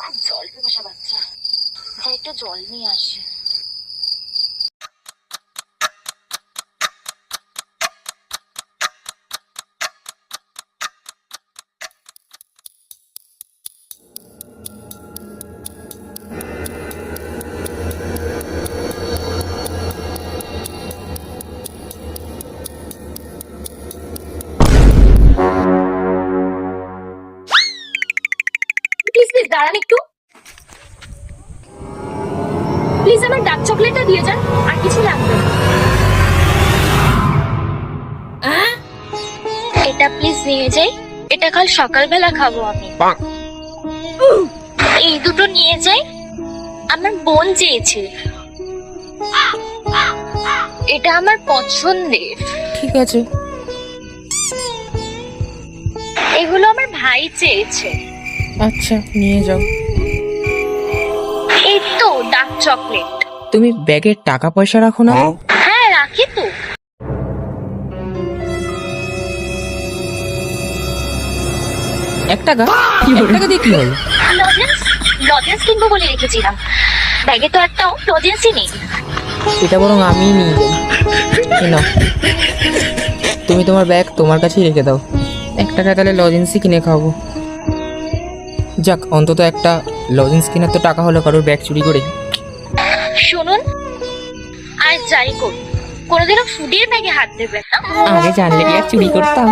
খুব জল পিপাসা বাচ্চা, যাই একটু জল নিয়ে আসি। প্লিজ প্লিজ দাঁড়ান একটু, প্লিজ আমার ডার্ক চকলেটটা দিয়ে যান, আর কিছু লাগবে না। এটা প্লিজ নিয়ে যাই, এটা কাল সকালবেলা খাবো আমি। এই দুটো নিয়ে যাই, আমার বোন চেয়েছে, এটা আমার পছন্দের। ঠিক আছে। এগুলো আমার ভাই চেয়েছে। আচ্ছা, নিয়ে যাও। এই তো ডার্ক চকলেট। তুমি ব্যাগে টাকা পয়সা রাখো না? হ্যাঁ রাখি তো। এক টাকা? এক টাকা দিয়ে কি হলো? লজেন্স, লজেন্স কিনবো বলে রেখেছিলাম, ব্যাগে তো একটাও লজেন্সই নেই। এটা বরং আমিই নিয়ে যাই। এই নাও, তুমি তোমার ব্যাগ তোমার কাছেই রেখে দাও। এক টাকা তাহলে লজেন্সই কিনে খাবো। যাক, অন্তত একটা লজেন্স কেনার তো টাকা হলো কারোর ব্যাগ চুরি করে। শুনুন, আর যাই করুন কোনোদিনও ফুডের ব্যাগে হাত দেবেন না। আগে জানলে কি আর চুরি করতাম?